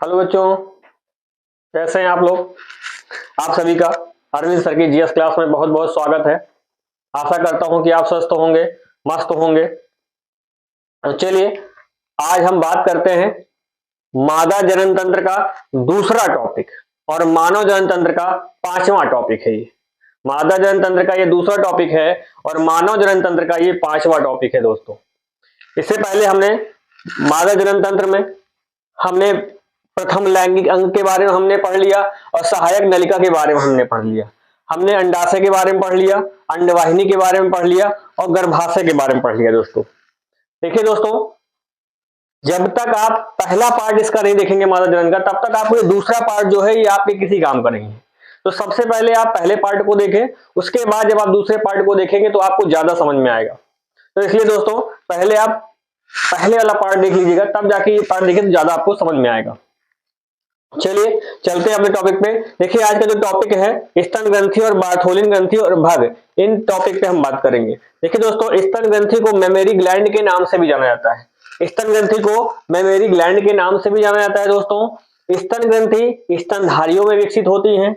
Hello बच्चों, कैसे हैं आप लोग। आप सभी का अरविंद सर की जीएस क्लास में बहुत बहुत स्वागत है। आशा करता हूं कि आप स्वस्थ होंगे, मस्त होंगे। तो चलिए आज हम बात करते हैं मादा जनन तंत्र का दूसरा टॉपिक और मानव जनन तंत्र का पांचवा टॉपिक है। ये मादा जनन तंत्र का ये दूसरा टॉपिक है और मानव जनन तंत्र का ये पांचवा टॉपिक है दोस्तों। इससे पहले हमने मादा जनन तंत्र में हमने प्रथम लैंगिक अंग के बारे में हमने पढ़ लिया और सहायक नलिका के बारे में हमने पढ़ लिया। हमने अंडाशय के बारे में पढ़ लिया, अंडवाहिनी के बारे में पढ़ लिया और गर्भाशय के बारे में पढ़ लिया दोस्तों। देखिए दोस्तों, जब तक आप पहला पार्ट इसका नहीं देखेंगे मादा जनन का, तब तक आपको ये दूसरा पार्ट जो है ये आपके किसी काम का नहीं है। तो सबसे पहले आप पहले पार्ट को देखें, उसके बाद जब आप दूसरे पार्ट को देखेंगे तो आपको ज्यादा समझ में आएगा। तो इसलिए दोस्तों पहले आप पहले वाला पार्ट देख लीजिएगा, तब जाके ये पार्ट देखें तो ज्यादा आपको समझ में आएगा। चलिए चलते हैं अपने टॉपिक पे। देखिए आज का जो टॉपिक है स्तन ग्रंथि और बार्थोलिन ग्रंथि और भग, इन टॉपिक पे हम बात करेंगे। देखिए दोस्तों, स्तन ग्रंथि को मेमेरी ग्लैंड के नाम से भी जाना जाता है। स्तन ग्रंथि को मेमेरी ग्लैंड के नाम से भी जाना जाता है दोस्तों। स्तन ग्रंथि स्तनधारियों में विकसित होती है।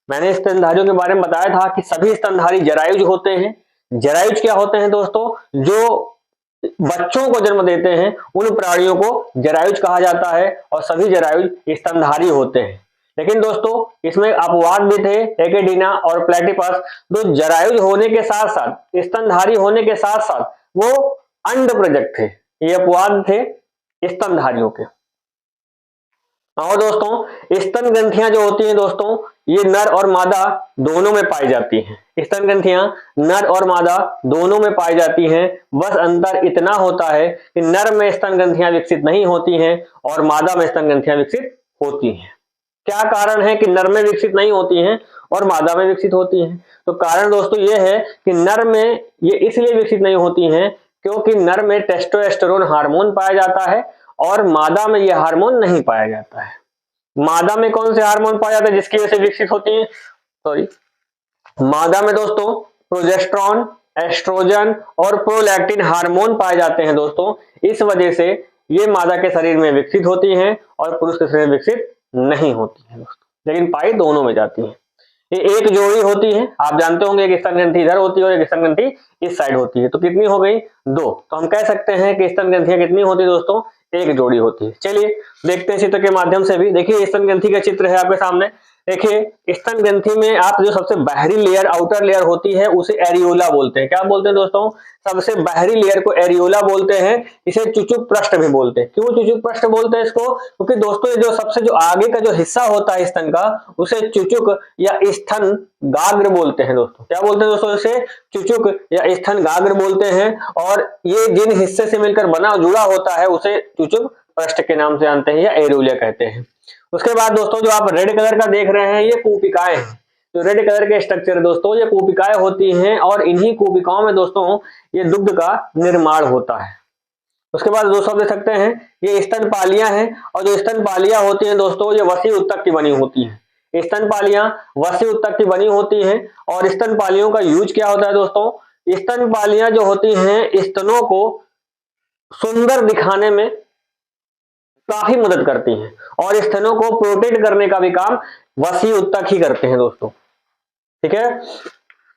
मैंने स्तनधारियों के बारे में बताया था कि सभी स्तनधारी जरायुज होते हैं। जरायुज क्या होते हैं दोस्तों? जो बच्चों को जन्म देते हैं उन प्राणियों को जरायुज कहा जाता है और सभी जरायुज स्तनधारी होते हैं। लेकिन दोस्तों इसमें अपवाद भी थे, एकेडिना और प्लेटिपस। दो जरायुज होने के साथ साथ, स्तनधारी होने के साथ साथ वो अंड प्रजक थे। ये अपवाद थे स्तनधारियों के। और दोस्तों स्तन ग्रंथियां जो होती हैं दोस्तों, ये नर और मादा दोनों में पाई जाती हैं। स्तन ग्रंथियां नर और मादा दोनों में पाई जाती हैं। बस अंतर इतना होता है कि नर में स्तन ग्रंथियां विकसित नहीं होती हैं और मादा में स्तन ग्रंथियां विकसित होती हैं। क्या कारण है कि नर में विकसित नहीं होती हैं और मादा में विकसित होती हैं? तो कारण दोस्तों ये है कि नर में ये इसलिए विकसित नहीं होती हैं क्योंकि नर में टेस्टोस्टेरोन हार्मोन पाया जाता है और मादा में यह हार्मोन नहीं पाया जाता है। मादा में कौन से हार्मोन पाया जाता है जिसकी वजह से विकसित होती है? सॉरी, मादा में दोस्तों प्रोजेस्टेरॉन, एस्ट्रोजन और प्रोलैक्टिन हार्मोन पाए जाते हैं दोस्तों। इस वजह से ये मादा के शरीर में विकसित होती हैं और पुरुष के शरीर में विकसित नहीं होती है दोस्तों, लेकिन पाई दोनों में जाती है। ये एक जोड़ी होती है, आप जानते होंगे एक स्तन ग्रंथि इधर होती है और एक स्तन ग्रंथि इस साइड होती है। तो कितनी हो गई? दो। तो हम कह सकते हैं कि स्तन ग्रंथियां कितनी होती है दोस्तों? एक जोड़ी होती है। चलिए देखते हैं चित्र के माध्यम से भी। देखिए स्तन ग्रंथि का चित्र है आपके सामने। देखिए स्तन ग्रंथि में आप जो सबसे बाहरी लेयर, आउटर लेयर होती है उसे एरियोला बोलते हैं। क्या बोलते हैं दोस्तों? सबसे बाहरी लेयर को एरियोला बोलते हैं। इसे चुचुक पृष्ठ भी बोलते हैं। क्यों चुचुक पृष्ठ बोलते हैं इसको? क्योंकि दोस्तों ये जो सबसे जो आगे का जो हिस्सा होता है स्तन का, उसे चुचुक या स्तन गाग्र बोलते हैं दोस्तों। क्या बोलते हैं दोस्तों? इसे चुचुक या स्तन गाग्र बोलते हैं। और ये जिन हिस्से से मिलकर बना जुड़ा होता है उसे चुचुक पृष्ठ के नाम से जानते हैं या एरियोला कहते हैं। उसके बाद दोस्तों जो आप रेड कलर का देख रहे हैं ये कूपिकाएं हैं। जो रेड कलर के स्ट्रक्चर दोस्तों ये कूपिकाएं होती हैं और इन्हीं कूपिकाओं में दोस्तों ये दुग्ध का निर्माण होता है। उसके बाद दोस्तों आप देख सकते हैं ये स्तनपालियां हैं और जो स्तनपालियां होती हैं दोस्तों ये वसी उत्तक की बनी होती हैं। स्तनपालियां वसी उत्तक की बनी होती हैं और स्तनपालियों का यूज क्या होता है दोस्तों? स्तनपालियां जो होती हैं स्तनों को सुंदर दिखाने में काफी मदद करती हैं और स्तनों को प्रोटेक्ट करने का भी काम वसी उत्तक ही करते हैं दोस्तों। ठीक है,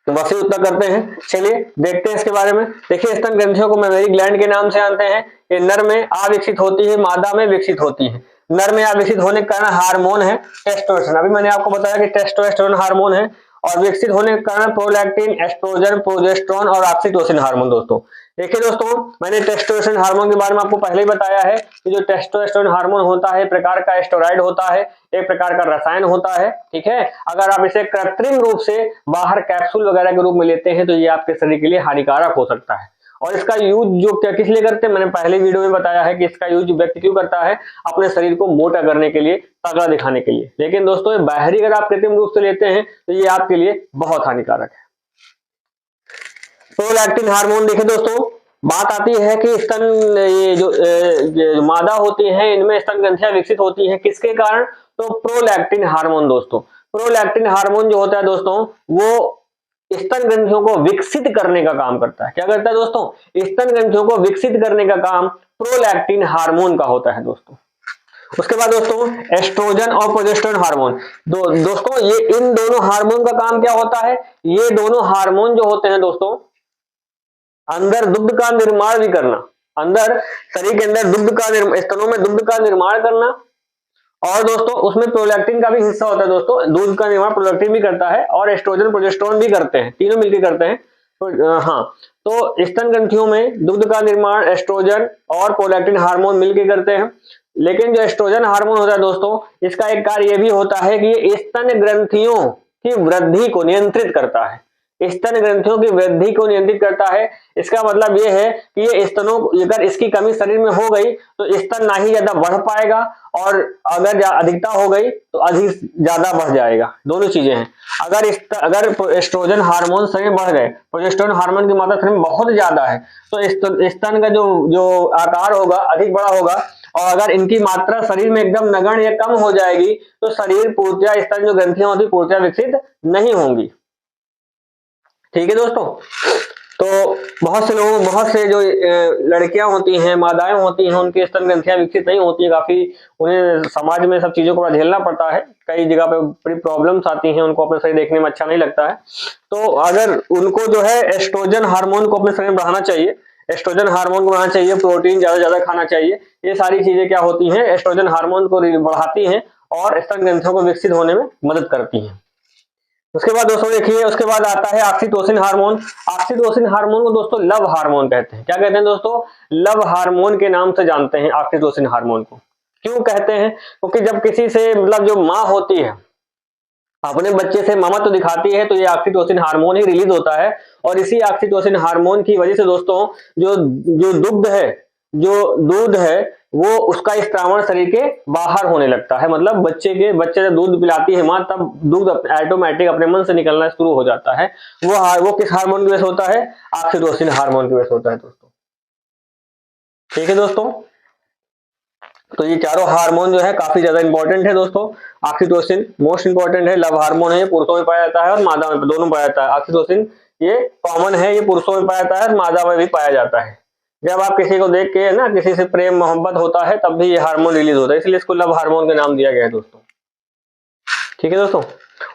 तो वसी उत्तक करते हैं। चलिए देखते हैं इसके बारे में। देखिए स्तन ग्रंथियों को मेमेरी ग्लैंड के नाम से जानते हैं। ये नर में अविकसित होती है, मादा में विकसित होती है। नर में अविकसित होने के कारण हार्मोन है टेस्टोस्टेरोन। अभी मैंने आपको बताया कि टेस्टोस्टेरोन हार्मोन है और विकसित होने के कारण प्रोलैक्टिन, एस्ट्रोजन, प्रोजेस्टेरोन और ऑक्सीटोसिन हार्मोन दोस्तों। देखिए दोस्तों मैंने टेस्टोस्टेरोन हार्मोन के बारे में आपको पहले ही बताया है कि जो टेस्टोस्टेरोन हार्मोन होता है एक प्रकार का स्टेरॉइड होता है, एक प्रकार का रसायन होता है। ठीक है, अगर आप इसे कृत्रिम रूप से बाहर कैप्सूल वगैरह के रूप में लेते हैं तो ये आपके शरीर के लिए हानिकारक हो सकता है। और इसका यूज जो क्या किस लिए करते हैं, मैंने पहले वीडियो में बताया है कि इसका यूज व्यक्ति क्यों करता है? अपने शरीर को मोटा करने के लिए, तगड़ा दिखाने के लिए। लेकिन दोस्तों ये बाहरी अगर आप कृत्रिम रूप से लेते हैं तो ये आपके लिए बहुत हानिकारक है। प्रोलैक्टिन हार्मोन देखें दोस्तों, बात आती है कि स्तन ये जो मादा होती हैं इनमें स्तन ग्रंथियां विकसित होती हैं किसके कारण? तो प्रोलैक्टिन हार्मोन दोस्तों। प्रोलैक्टिन हार्मोन जो होता है दोस्तों वो स्तन ग्रंथियों को विकसित करने का काम करता है। क्या करता है दोस्तों? स्तन ग्रंथियों को विकसित करने का काम प्रोलैक्टिन हार्मोन का होता है दोस्तों। उसके बाद दोस्तों एस्ट्रोजन और प्रोजेस्टेरोन हार्मोन। दोस्तों ये इन दोनों हार्मोन का काम क्या होता है, ये दोनों हार्मोन जो होते हैं दोस्तों, अंदर दुग्ध का निर्माण भी करना, अंदर शरीर के अंदर दुग्ध का स्तनों में दुग्ध का निर्माण करना, और दोस्तों उसमें प्रोलैक्टिन का भी हिस्सा होता है दोस्तों, दूध का निर्माण प्रोलैक्टिन भी करता है और एस्ट्रोजन प्रोजेस्टेरोन भी करते हैं, तीनों मिलकर करते हैं। तो हाँ, तो स्तन ग्रंथियों में दुग्ध का निर्माण एस्ट्रोजन और प्रोलैक्टिन हार्मोन मिलकर करते हैं। लेकिन जो एस्ट्रोजन हार्मोन होता है दोस्तों, इसका एक कार्य यह भी होता है कि ये स्तन ग्रंथियों की वृद्धि को नियंत्रित करता है, स्तन ग्रंथियों की वृद्धि को नियंत्रित करता है। इसका मतलब यह है कि ये स्तनों, अगर इसकी कमी शरीर में हो गई तो स्तन ना ही ज्यादा बढ़ पाएगा, और अगर अधिकता हो गई तो अधिक ज्यादा बढ़ जाएगा, दोनों चीजें हैं। अगर एस्ट्रोजन हार्मोन शरीर में बढ़ गए, प्रोजेस्टेरोन हार्मोन की मात्रा शरीर में बहुत ज्यादा है, तो स्तन का जो आकार होगा अधिक बड़ा होगा, और अगर इनकी मात्रा शरीर में एकदम नगण्य या कम हो जाएगी तो शरीर पूर्णतः, स्तन जो ग्रंथियां होती पूर्णतः विकसित नहीं होंगी। ठीक है दोस्तों, तो बहुत से जो लड़कियां होती हैं, मादाएं होती हैं, उनकी स्तन ग्रंथियां विकसित नहीं होती है, काफी उन्हें समाज में सब चीजों को झेलना पड़ता है, कई जगह पे बड़ी प्रॉब्लम्स आती हैं, उनको अपने शरीर देखने में अच्छा नहीं लगता है। तो अगर उनको जो है एस्ट्रोजन हार्मोन को अपने शरीर में बढ़ाना चाहिए, एस्ट्रोजन हार्मोन को बढ़ाना चाहिए, प्रोटीन ज्यादा खाना चाहिए, ये सारी चीजें क्या होती हैं, एस्ट्रोजन हार्मोन को बढ़ाती हैं और स्तन ग्रंथियों को विकसित होने में मदद करती हैं। उसके बाद दोस्तों देखिए, उसके बाद आता है ऑक्सीटोसिन हार्मोन। ऑक्सीटोसिन हार्मोन को दोस्तों लव हार्मोन कहते हैं। क्या कहते हैं दोस्तों, लव हार्मोन के नाम से जानते हैं ऑक्सीटोसिन हार्मोन को। क्यों कहते हैं, क्योंकि जब किसी से, मतलब जो माँ होती है अपने बच्चे से ममत्व दिखाती है तो ये ऑक्सीटोसिन हार्मोन ही रिलीज होता है, और इसी ऑक्सीटोसिन हार्मोन की वजह से दोस्तों जो जो दुग्ध है, जो दूध है, वो उसका स्त्रावण शरीर के बाहर होने लगता है। मतलब बच्चे जब दूध पिलाती है मां, तब दूध ऑटोमेटिक अपने मन से निकलना शुरू हो जाता है। वो किस हार्मोन की वजह से होता है, ऑक्सीटोसिन हार्मोन की वजह से होता है दोस्तों। ठीक है दोस्तों, तो ये चारों हार्मोन जो है काफी ज्यादा इंपॉर्टेंट है दोस्तों। ऑक्सीटोसिन मोस्ट इंपॉर्टेंट है, लव हार्मोन है, पुरुषों में पाया जाता है और मादा में, दोनों पाया जाता है। ऑक्सीटोसिन ये कॉमन है, ये पुरुषों में पाया जाता है, मादा में भी पाया जाता है। जब आप किसी को देख के ना, किसी से प्रेम मोहब्बत होता है, तब भी ये हार्मोन रिलीज होता है, इसलिए इसको लव हार्मोन का नाम दिया गया है दोस्तों। ठीक है दोस्तों,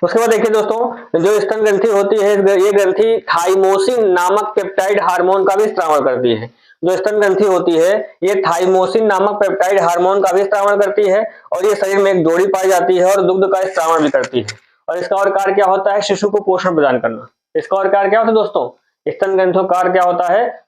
उसके बाद देखिए दोस्तों, जो स्तन ग्रंथि होती है, ये ग्रंथि थाइमोसिन नामक पेप्टाइड हार्मोन का भी स्त्रावण करती है। जो स्तन ग्रंथि होती है, ये थाइमोसिन नामक पेप्टाइड हार्मोन का भी स्त्रावण करती है, और ये शरीर में एक जोड़ी पाई जाती है और दुग्ध का स्त्रावण भी करती है। और इसका और कार्य क्या होता है, शिशु को पोषण प्रदान करना। इसका और कार्य क्या होता है दोस्तों, स्तन ग्रंथियों का कार्य क्या होता है,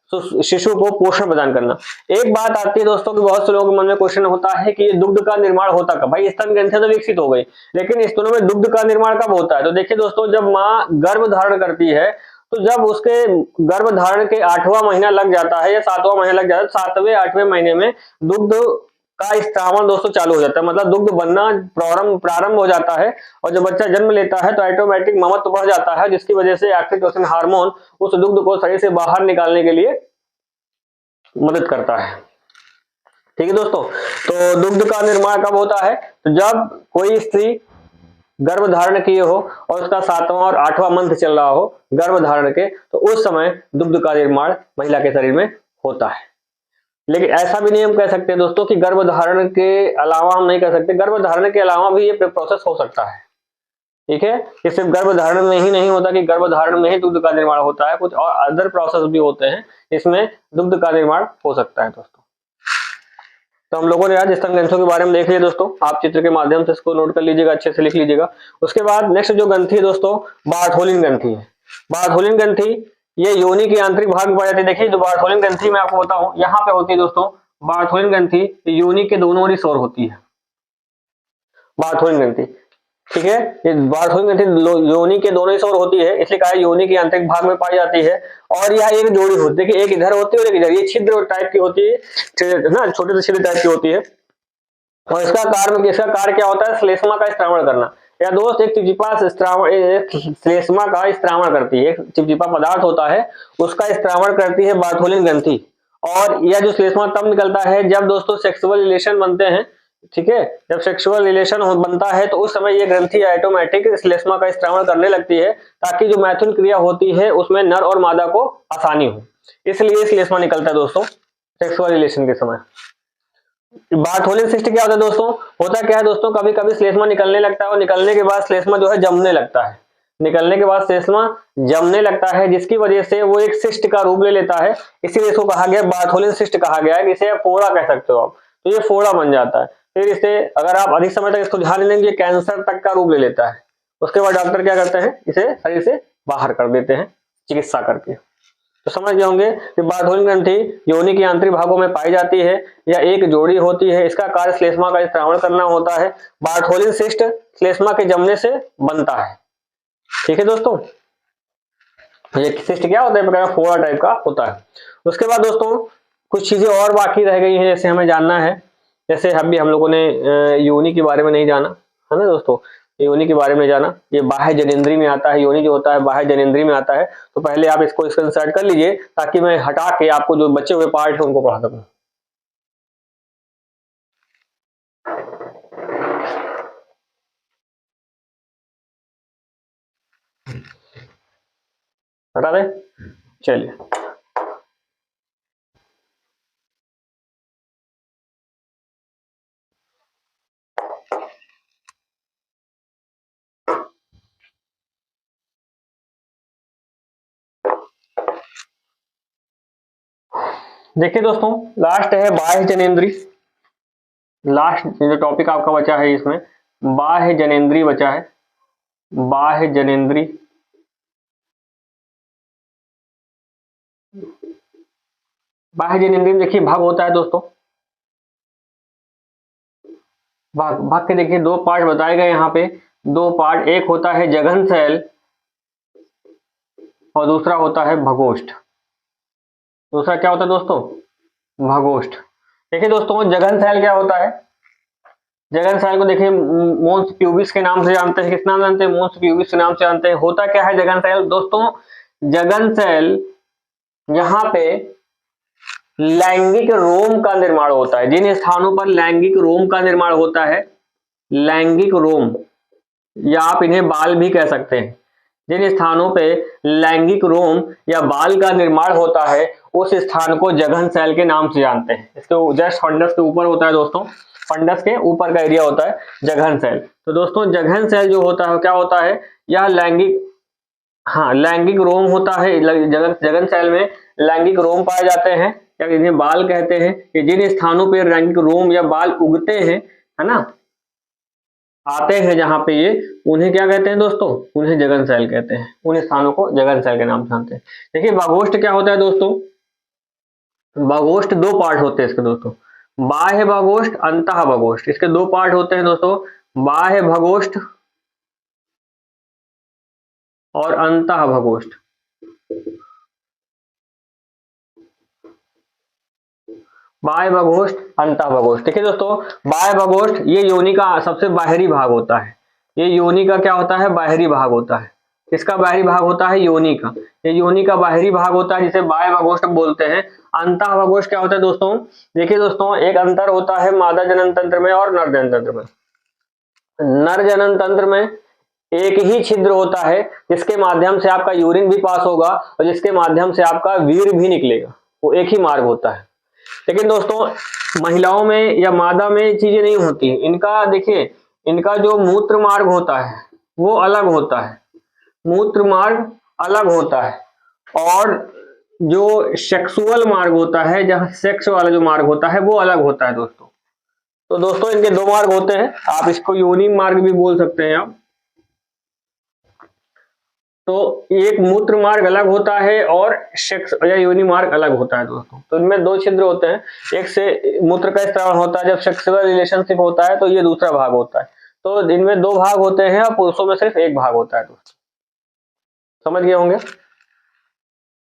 शिशु को पोषण प्रदान करना। एक बात आती है दोस्तों कि बहुत से लोगों के मन में क्वेश्चन होता है कि ये दुग्ध का निर्माण होता कब, भाई स्तन ग्रंथियां तो विकसित हो गई, लेकिन स्तनों में दुग्ध का निर्माण कब होता है। तो देखिए दोस्तों, जब माँ गर्भ धारण करती है, तो जब उसके गर्भ धारण के 8वां महीना लग जाता है या 7वां महीना लग जाता है, 7वें 8वें महीने में दुग्ध का स्त्रावण दोस्तों चालू हो जाता है, मतलब दुग्ध बनना प्रारंभ हो जाता है। और जब बच्चा जन्म लेता है तो ऑटोमेटिक ममत्व बढ़ जाता है, जिसकी वजह से ऑक्सीटोसिन हार्मोन उस दुग्ध को शरीर से बाहर निकालने के लिए मदद करता है। ठीक है दोस्तों, तो दुग्ध का निर्माण कब होता है, तो जब कोई स्त्री गर्भ धारण किए हो और उसका 7वां और 8वां मंथ चल रहा हो गर्भ धारण के, तो उस समय दुग्ध का निर्माण महिला के शरीर में होता है। लेकिन ऐसा भी नहीं हम कह सकते दोस्तों कि गर्भ धारण के अलावा हम नहीं कर सकते, गर्भ धारण के अलावा भी ये प्रोसेस हो सकता है। ठीक है, ये सिर्फ गर्भ धारण में ही नहीं होता कि गर्भ धारण में ही दुग्ध का निर्माण होता है, कुछ और अदर प्रोसेस भी होते हैं, इसमें दुग्ध का निर्माण हो सकता है दोस्तों। तो हम लोगों ने आज स्तन ग्रंथियों के बारे में देख लिया दोस्तों, आप चित्र के माध्यम से इसको नोट कर लीजिएगा, अच्छे से लिख लीजिएगा। उसके बाद नेक्स्ट जो ग्रंथि है दोस्तों, बार्थोलिन ग्रंथि है। बार्थोलिन ग्रंथि ये योनि के आंतरिक भाग में पाई जाती है। देखिए जो बार्थोलिन ग्रंथि मैं आपको बताऊं, यहाँ पे होती है दोस्तों बार्थोलिन ग्रंथि, योनि के दोनों ओर इस ओर होती है बार्थोलिन ग्रंथि। ठीक है, ये बार्थोलिन ग्रंथि योनि के दोनों ओर होती है, इसलिए कहा योनि के आंतरिक भाग में पाई जाती है। और यह एक जोड़ी होती है, देखिए एक इधर होती है और एक इधर, ये छिद्र टाइप की होती है ना, छोटे से छिद्र टाइप की होती है। और इसका कार्य क्या होता है, श्लेष्मा का स्त्रावण करना। या दोस्त एक चिपचिपा श्लेष्मा का स्त्रावण करती है, एक चिपचिपा पदार्थ होता है उसका स्त्रावण करती है बार्थोलिन ग्रंथि। और यह जो श्लेष्मा तब निकलता है जब दोस्तों सेक्सुअल रिलेशन बनते हैं। ठीक है, जब सेक्सुअल रिलेशन बनता है तो उस समय ये ग्रंथि ऑटोमेटिक श्लेष्मा का स्त्रावण करने लगती है, ताकि जो मैथुन क्रिया होती है उसमें नर और मादा को आसानी हो, इसलिए श्लेष्मा निकलता है दोस्तों सेक्सुअल रिलेशन के समय। बार्थोलिन सिस्ट क्या होता है दोस्तों? होता क्या है दोस्तों, कभी कभी श्लेष्मा निकलने लगता है और निकलने के बाद श्लेष्मा जो है जमने लगता है, निकलने के बाद श्लेष्मा जमने लगता है, जिसकी वजह से वो एक सिस्ट का रूप ले लेता है। इसीलिए इसको कहा गया बार्थोलिन सिस्ट कहा गया है, इसे फोड़ा कह सकते हो आप। तो ये फोड़ा बन जाता है। फिर इसे अगर आप अधिक समय तक इसको ध्यान नहीं देंगे, कैंसर तक का रूप ले लेता है। उसके बाद डॉक्टर क्या करते हैं, इसे शरीर से बाहर कर देते हैं चिकित्सा करके। तो समझ गए होंगे कि बार्थोलिन ग्रंथि योनि के आंतरिक भागों में पाई जाती है या एक जोड़ी होती है। इसका कार्य श्लेष्मा का स्त्रावण करना होता है। बार्थोलिन सिस्ट श्लेष्मा के जमने से बनता है। ठीक है दोस्तों, ये सिस्ट क्या होता है, फोड़ा टाइप का होता है। उसके बाद दोस्तों कुछ चीजें और बाकी रह गई हैं, जैसे हमें जानना है, जैसे अभी हम लोगों ने योनि के बारे में नहीं जाना है ना दोस्तों, योनि के बारे में जाना। ये बाह्य जनेंद्री में आता है, योनि जो होता है बाह्य जनेंद्री में आता है। तो पहले आप इसको स्क्रीनशॉट कर लीजिए ताकि मैं हटा के आपको जो बचे हुए पार्ट है उनको पढ़ा सकूं। हटा दे, चलिए। देखिए दोस्तों, लास्ट है बाह्य जनेंद्री। लास्ट जो टॉपिक आपका बचा है इसमें बाह्य जनेंद्री बचा है। बाह्य जनेंद्री, बाह्य जनेंद्री में देखिए भाग होता है दोस्तों, भाग भाग के देखिए दो पार्ट बताए गए यहाँ पे, दो पार्ट। एक होता है जघन सेल और दूसरा होता है भगोष्ठ। दूसरा क्या होता है दोस्तों, भगोष्ठ। देखिए दोस्तों, जघन सेल क्या होता है, जघन सेल को देखिए मोन्स प्यूबिस के नाम से जानते हैं। किस नाम जानते हैं, मोन्स प्यूबिस के नाम से जानते हैं। होता क्या है जघन सेल दोस्तों, जघन सेल यहाँ पे लैंगिक रोम का निर्माण होता है। जिन स्थानों पर लैंगिक रोम का निर्माण होता है, लैंगिक रोम या आप इन्हें बाल भी कह सकते हैं, जिन स्थानों पे लैंगिक रोम या बाल का निर्माण होता है उस स्थान को जघन सेल के नाम से जानते हैं। इसके जस्ट फंडस के ऊपर होता है दोस्तों, फंडस के ऊपर का एरिया होता है जघन सेल। तो दोस्तों जघन सेल जो होता है क्या होता है, यह लैंगिक, हाँ लैंगिक रोम होता है। जघन सेल में लैंगिक रोम पाए जाते हैं या इन्हें बाल कहते हैं। कि जिन स्थानों पर लैंगिक रोम या बाल उगते हैं, है ना, आते हैं जहां पे ये, उन्हें क्या कहते हैं दोस्तों, उन्हें जघन सेल कहते हैं। उन स्थानों को जघन सेल के नाम से जानते हैं। देखिए भगोष्ठ क्या होता है दोस्तों, भगोष्ठ दो पार्ट होते हैं इसके दोस्तों, बाह्य भगोष्ठ अंतः भगोष्ठ। इसके दो पार्ट होते हैं दोस्तों, बाह्य भगोष्ठ और अंतः भगोष्ठ। बाह्य भगोष्ठ अंतः भगोष्ठ। देखिए दोस्तों, बाह्य भगोष्ठ ये योनि का सबसे बाहरी भाग होता है। ये योनि का क्या होता है, बाहरी भाग होता है। इसका बाहरी भाग होता है योनि का, ये योनि का बाहरी भाग होता है जिसे बाह्य भगोष्ठ बोलते हैं। अंतः भगोष्ठ क्या होता है दोस्तों, देखिए दोस्तों एक अंतर होता है मादा जनन तंत्र में और नर जनन तंत्र में। नर जनन तंत्र में एक ही छिद्र होता है जिसके माध्यम से आपका यूरिन भी पास होगा और जिसके माध्यम से आपका वीर्य भी निकलेगा, वो एक ही मार्ग होता है। लेकिन दोस्तों महिलाओं में या मादा में चीजें नहीं होती। इनका देखिए, इनका जो मूत्र मार्ग होता है वो अलग होता है, मूत्र मार्ग अलग होता है और जो सेक्सुअल मार्ग होता है, जहां सेक्स वाला जो मार्ग होता है वो अलग होता है दोस्तों। तो दोस्तों इनके दो मार्ग होते हैं, आप इसको योनि मार्ग भी बोल सकते हैं आप। तो एक मूत्र मार्ग अलग होता है और सेक्स या योनि मार्ग अलग होता है दोस्तों। तो इनमें दो छिद्र होते हैं, एक से मूत्र का स्त्राव होता है जब सेक्सुअल रिलेशनशिप होता है, तो ये दूसरा भाग होता है। तो इनमें दो भाग होते हैं और पुरुषों में सिर्फ एक भाग होता है दोस्तों। समझ गए होंगे,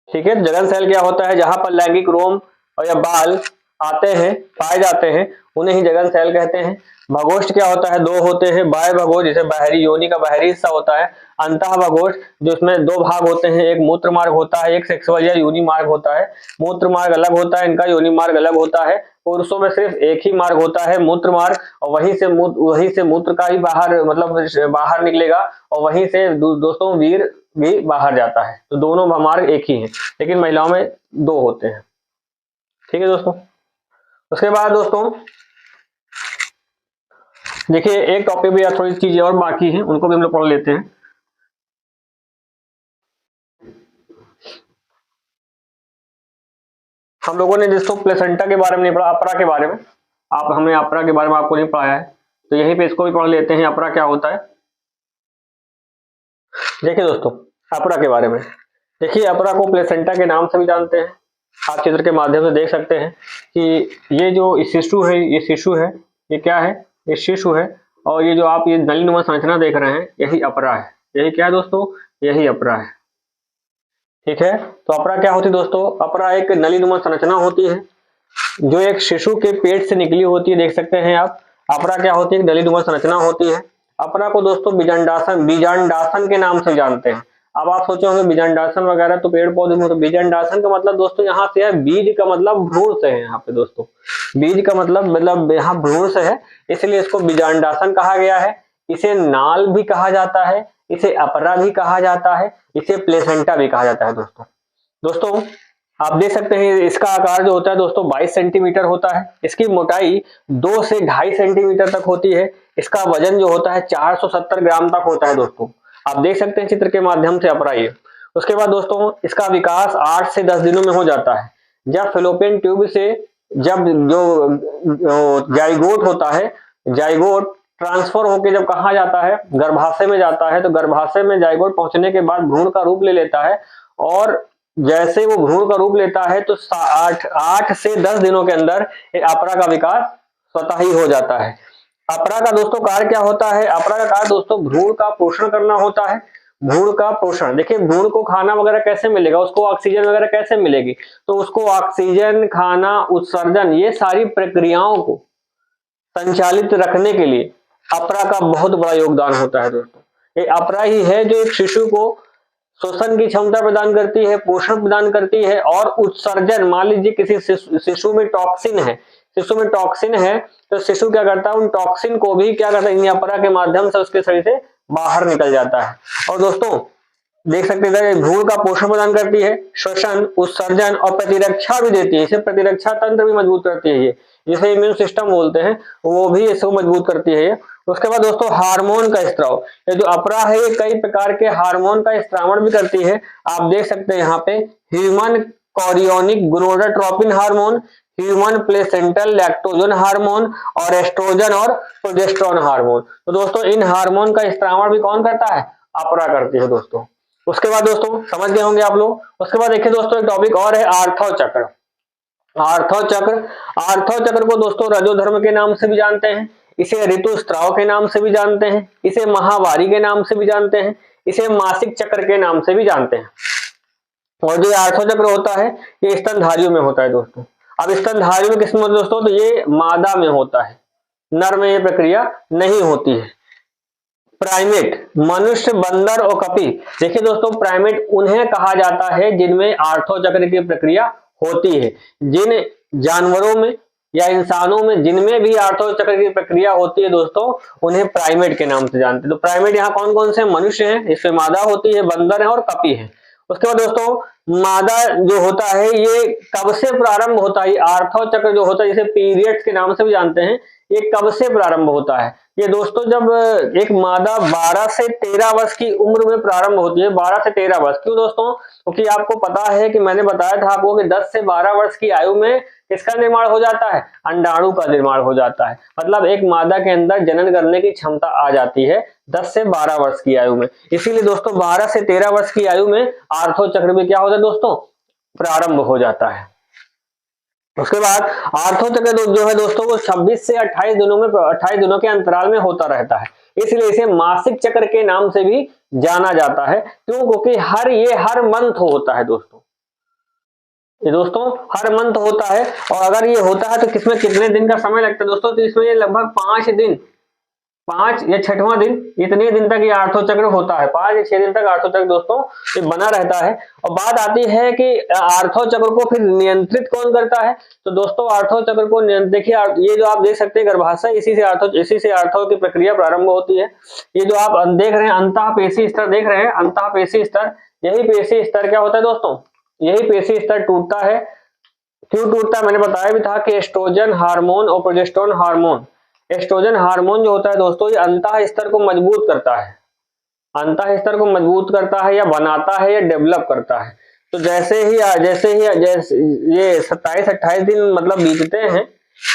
ठीक है। जघन सेल क्या होता है, जहां पर लैंगिक रोम और या बाल आते हैं, पाए जाते हैं, उन्हें ही जघन सेल कहते हैं। भगोष्ठ क्या होता है, दो होते हैं, बाह्य भगोष्ठ जिसे बाहरी योनि का बाहरी हिस्सा होता है, अंतः भगोष्ठ जिसमें दो भाग होते हैं, एक मूत्र मार्ग होता है, एक सेक्सुअल या योनि मार्ग होता है। मूत्र मार्ग अलग होता है, इनका योनि मार्ग अलग होता है। पुरुषों में सिर्फ एक ही मार्ग होता है मूत्र मार्ग, और वहीं से मूत्र का ही बाहर मतलब बाहर निकलेगा और वहीं से दोस्तों वीर भी बाहर जाता है। तो दोनों मार्ग एक ही हैं, लेकिन महिलाओं में दो होते हैं। ठीक है दोस्तों। उसके बाद दोस्तों देखिए एक टॉपिक भी थोड़ी चीजें और बाकी हैं, उनको भी हम लोग पढ़ लेते हैं। हम लोगों ने दोस्तों प्लेसेंटा के बारे में नहीं पढ़ा, अपरा के बारे में। हमने अपरा के बारे में आपको नहीं पढ़ाया है, तो यहीं पे इसको भी पढ़ लेते हैं, अपरा क्या होता है। देखिए दोस्तों अपरा के बारे में, देखिए अपरा को प्लेसेंटा के नाम से भी जानते हैं। आप चित्र के माध्यम से देख सकते हैं कि ये जो शिशु है, ये शिशु है, ये क्या है, ये शिशु है। और ये जो आप ये नलीनुमा संरचना देख रहे हैं, यही अपरा है। यही क्या है दोस्तों, यही अपरा है। ठीक है, तो अपरा क्या होती है दोस्तों, अपरा एक नलीनुमा संरचना होती है जो एक शिशु के पेट से निकली होती है। देख सकते हैं आप, अपरा क्या होती है, नलीनुमा संरचना होती है। अपरा को दोस्तों बीजांडासन के नाम से जानते हैं। अब आप सोचे होंगे बीजांडासन वगैरह तो पेड़ पौधे में, तो बीजांडासन का मतलब दोस्तों यहाँ से है, बीज का मतलब भ्रूण से है। यहाँ पे दोस्तों बीज का मतलब यहाँ भ्रूण से है, इसलिए इसको बीजांडासन कहा गया है। इसे नाल भी कहा जाता है, इसे अपरा भी कहा जाता है, इसे प्लेसेंटा भी कहा जाता है। दोस्तों आप देख सकते हैं इसका आकार जो होता है दोस्तों 22 सेंटीमीटर होता है। इसकी मोटाई 2 से 2.5 सेंटीमीटर तक होती है। इसका वजन जो होता है 470 ग्राम तक होता है। दोस्तों आप देख सकते हैं चित्र के माध्यम से अपरा ये। उसके बाद दोस्तों इसका विकास 8 से 10 दिनों में हो जाता है। जब फेलोपियन ट्यूब से जब जो जाइगोट होता है, जाइगोट ट्रांसफर होकर जब कहा जाता है, गर्भाशय में जाता है, तो गर्भाशय में जाइगोट पहुंचने के बाद भ्रूण का रूप ले लेता है। और जैसे वो भ्रूण का रूप लेता है तो 8 से 10 दिनों के अंदर अपरा का विकास स्वतः ही हो जाता है। अपरा का दोस्तों कार्य क्या होता है, अपरा का कार्य दोस्तों भ्रूण का पोषण करना होता है। भ्रूण का पोषण, देखिए भ्रूण को खाना वगैरह कैसे मिलेगा, उसको ऑक्सीजन वगैरह कैसे मिलेगी, तो उसको ऑक्सीजन, खाना, उत्सर्जन, ये सारी प्रक्रियाओं को संचालित रखने के लिए अपरा का बहुत बड़ा योगदान होता है। दोस्तों ये अपरा ही है जो एक शिशु को श्वसन की क्षमता प्रदान करती है, पोषण प्रदान करती है और उत्सर्जन। मान लीजिए किसी शिशु में टॉक्सिन है, तो शिशु क्या करता है, उन टॉक्सिन को भी क्या करता है, इन अपरा के माध्यम से उसके शरीर से बाहर निकल जाता है। और दोस्तों देख सकते हैं भ्रूण का पोषण प्रदान करती है, श्वसन, उत्सर्जन और प्रतिरक्षा भी देती है। इसे प्रतिरक्षा तंत्र भी मजबूत करती है, ये जिसे इम्यून सिस्टम बोलते हैं, वो भी इसको मजबूत करती है। उसके बाद दोस्तों हार्मोन का स्त्राव, ये जो अपरा है ये कई प्रकार के हार्मोन का स्त्रावण भी करती है। आप देख सकते हैं यहाँ पे human chorionic gonadotropin hormone, human placental lactogen hormone और एस्ट्रोजन और प्रोजेस्टेरोन हार्मोन। तो दोस्तों इन हार्मोन का स्त्रावण भी कौन करता है, अपरा करती है दोस्तों। उसके बाद दोस्तों समझ गए होंगे आप लोग। उसके बाद देखिए दोस्तों एक टॉपिक और है आर्थो चक्र। आर्थो चक्र को दोस्तों रजोधर्म के नाम से भी जानते हैं, इसे ऋतुस्राव के नाम से भी जानते हैं, इसे महावारी के नाम से भी जानते हैं, इसे मासिक चक्र के नाम से भी जानते हैं। और जो आर्थो चक्र होता है ये स्तनधारियों में होता है दोस्तों। अब स्तनधारियों में किसमें दोस्तों, तो ये मादा में होता है, नर में ये प्रक्रिया नहीं होती है। प्राइमेट, मनुष्य, बंदर और कपी। देखिए दोस्तों प्राइमेट उन्हें कहा जाता है जिनमें आर्थो चक्र की प्रक्रिया होती है। जिन जानवरों में या इंसानों में जिनमें भी आर्थो चक्र की प्रक्रिया होती है दोस्तों, उन्हें प्राइमेट के नाम से जानते हैं। तो प्राइमेट यहाँ कौन कौन से, मनुष्य हैं, इसमें मादा होती है, बंदर है और कपी है। उसके बाद दोस्तों मादा जो होता है ये कब से प्रारंभ होता है, आर्थो चक्र जो होता है जिसे पीरियड्स के नाम से भी जानते हैं, ये कब से प्रारंभ होता है, ये दोस्तों जब एक मादा 12 से 13 वर्ष की उम्र में प्रारंभ होती है। 12 से 13 वर्ष, क्यों दोस्तों, क्योंकि आपको पता है कि मैंने बताया था आपको कि 10 से 12 वर्ष की आयु में किसका निर्माण हो जाता है, अंडाणु का निर्माण हो जाता है। मतलब एक मादा के अंदर जनन करने की क्षमता आ जाती है 10 से 12 वर्ष की आयु में। इसीलिए दोस्तों 12 से 13 वर्ष की आयु में आर्थो चक्र में क्या होता है दोस्तों, प्रारंभ हो जाता है। उसके बाद आर्थो चक्र जो है दोस्तों वो 26 से 28 दिनों के अंतराल में होता रहता है, इसलिए इसे मासिक चक्र के नाम से भी जाना जाता है। क्यों, क्योंकि हर मंथ होता है दोस्तों, ये दोस्तों हर मंथ होता है। और अगर ये होता है तो किसमें कितने दिन का समय लगता है दोस्तों, तो इसमें ये लगभग 5 दिन, 5 या 6वां दिन, इतने दिन तक ये आर्थो चक्र होता है। 5 या 6 दिन तक आर्थो चक्र दोस्तों ये बना रहता है। और बात आती है कि आर्थो चक्र को फिर नियंत्रित कौन करता है, तो दोस्तों आर्थो चक्र को देखिए ये जो आप देख सकते हैं गर्भाशय, इसी से आर्थो की प्रक्रिया प्रारंभ होती है। ये जो आप देख रहे हैं अंतःपेशी स्तर देख रहे हैं, अंतःपेशी स्तर, यही पेशी स्तर क्या होता है दोस्तों, यही पेशी स्तर टूटता है। क्यों टूटता है, मैंने बताया भी था कि एस्ट्रोजन हार्मोन और प्रोजेस्टेरोन हार्मोन, एस्ट्रोजन हार्मोन जो होता है दोस्तों, ये अंतः स्तर को मजबूत करता है, अंतः स्तर को मजबूत करता है या बनाता है या डेवलप करता है। तो जैसे ही ये 27-28 दिन मतलब बीतते हैं,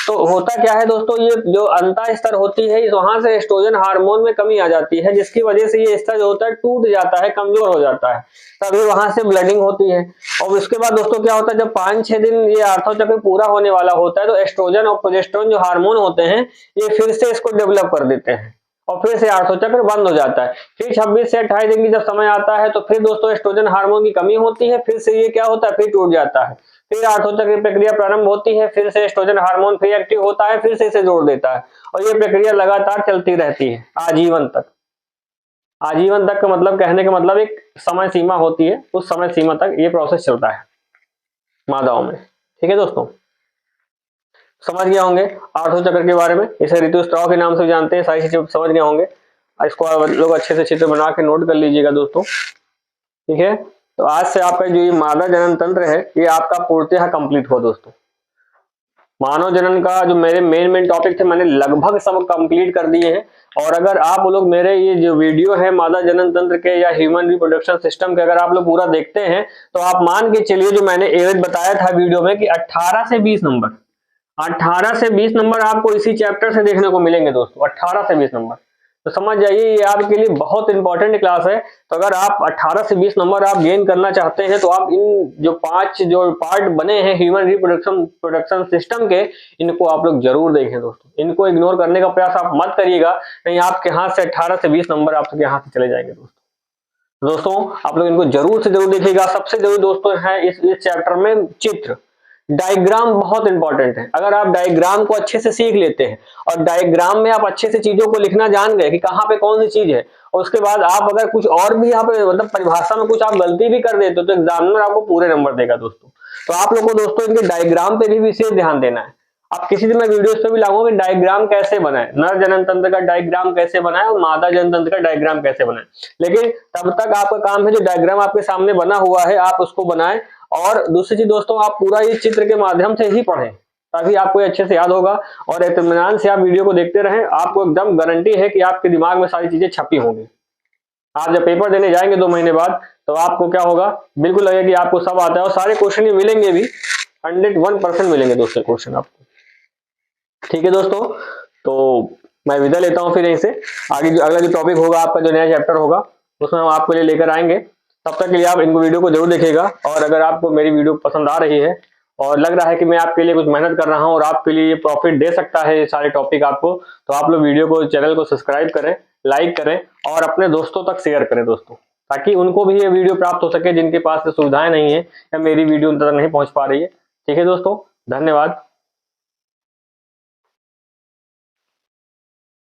तो होता क्या है दोस्तों, ये जो अंतः स्तर होती है वहां से एस्ट्रोजन हार्मोन में कमी आ जाती है, जिसकी वजह से ये स्तर जो होता है टूट जाता है, कमजोर हो जाता है, तभी वहां से ब्लडिंग होती है। और उसके बाद दोस्तों क्या होता है, जब 5-6 दिन ये आर्थो चक्र पूरा होने वाला होता है, तो एस्ट्रोजन और प्रोजेस्टेरोन जो हार्मोन होते हैं, ये फिर से इसको डेवलप कर देते हैं और फिर से आर्थो चक्र बंद हो जाता है। फिर 26 से 28 दिन की जब समय आता है, तो फिर दोस्तों एस्ट्रोजन हार्मोन की कमी होती है, फिर से ये क्या होता है, फिर टूट जाता है, फिर आर्थो चक्र की प्रक्रिया प्रारंभ होती है, फिर से एस्ट्रोजन हार्मोन फिर एक्टिव होता है, फिर से इसे जोड़ देता है, और ये प्रक्रिया लगातार चलती रहती है आजीवन तक। आजीवन तक का मतलब, कहने का मतलब एक समय सीमा होती है, उस समय सीमा तक ये प्रोसेस चलता है मादाओं में। ठीक है दोस्तों, समझ गए होंगे आर्थो चक्र के बारे में, इसे ऋतुस्राव के नाम से जानते हैं, सारी चीजें समझ गए होंगे। इसको लोग अच्छे से चित्र बना के नोट कर लीजिएगा दोस्तों। ठीक है, तो आज से आपका जो ये मादा जनन तंत्र है, ये आपका पूर्णतः कंप्लीट हुआ दोस्तों। मानव जनन का जो मेरे मेन टॉपिक थे, मैंने लगभग सब कंप्लीट कर दिए हैं। और अगर आप लोग मेरे ये जो वीडियो है मादा जनन तंत्र के या ह्यूमन रिप्रोडक्शन सिस्टम के, अगर आप लोग पूरा देखते हैं, तो आप मान के चलिए जो मैंने एवरेज बताया था वीडियो में कि 18 से 20 नंबर आपको इसी चैप्टर से देखने को मिलेंगे दोस्तों, 18 से 20 नंबर। तो समझ जाइए ये आपके लिए बहुत इंपॉर्टेंट क्लास है। तो अगर आप 18 से 20 नंबर आप गेन करना चाहते हैं, तो आप इन जो 5 जो पार्ट बने हैं ह्यूमन रिप्रोडक्शन सिस्टम के, इनको आप लोग जरूर देखें दोस्तों। इनको इग्नोर करने का प्रयास आप मत करिएगा, नहीं आपके हाथ से 18 से 20 नंबर आपके हाथ से चले जाएंगे दोस्तों। आप लोग इनको जरूर से जरूर देखिएगा। सबसे जरूरी दोस्तों है इस चैप्टर में चित्र, डायग्राम बहुत इंपॉर्टेंट है। अगर आप डायग्राम को अच्छे से सीख लेते हैं और डायग्राम में आप अच्छे से चीजों को लिखना जान गए कि कहाँ पे कौन सी चीज है, और उसके बाद आप अगर कुछ और भी यहाँ पे मतलब परिभाषा में कुछ आप गलती भी कर देते हो, तो एग्जामिनर आपको पूरे नंबर देगा दोस्तों। तो आप लोगों को दोस्तों इनके डायग्राम पे भी विशेष ध्यान देना है। आप किसी दिन मैं वीडियोस पे भी लाऊंगा कि डायग्राम कैसे बनाए, नर जनन तंत्र का डायग्राम कैसे बनाए और मादा जनन तंत्र का डायग्राम कैसे बनाए। लेकिन तब तक आपका काम है जो डायग्राम आपके सामने बना हुआ है आप उसको बनाएं। और दूसरी चीज दोस्तों, आप पूरा इस चित्र के माध्यम से ही पढ़ें, तभी आपको अच्छे से याद होगा। और इत्मीनान से आप वीडियो को देखते रहें, आपको एकदम गारंटी है कि आपके दिमाग में सारी चीजें छपी होंगी। आप जब पेपर देने जाएंगे 2 महीने बाद, तो आपको क्या होगा, बिल्कुल लगेगा कि आपको सब आता है, और सारे क्वेश्चन मिलेंगे भी, 101% मिलेंगे दोस्तों क्वेश्चन आपको। ठीक है दोस्तों, तो मैं विदा लेता हूं फिर यहीं से। आगे जो अगला जो टॉपिक होगा आपका, जो नया चैप्टर होगा, उसमें हम आपके लिए लेकर आएंगे। तब तक के लिए आप इनको वीडियो को जरूर देखिएगा। और अगर आपको मेरी वीडियो पसंद आ रही है और लग रहा है कि मैं आपके लिए कुछ मेहनत कर रहा हूं और आपके लिए प्रॉफिट दे सकता है ये सारे टॉपिक आपको, तो आप लोग वीडियो को, चैनल को सब्सक्राइब करें, लाइक करें और अपने दोस्तों तक शेयर करें दोस्तों, ताकि उनको भी ये वीडियो प्राप्त हो सके जिनके पास सुविधाएं नहीं है या मेरी वीडियो उन तक नहीं पहुंच पा रही है। ठीक है दोस्तों, धन्यवाद।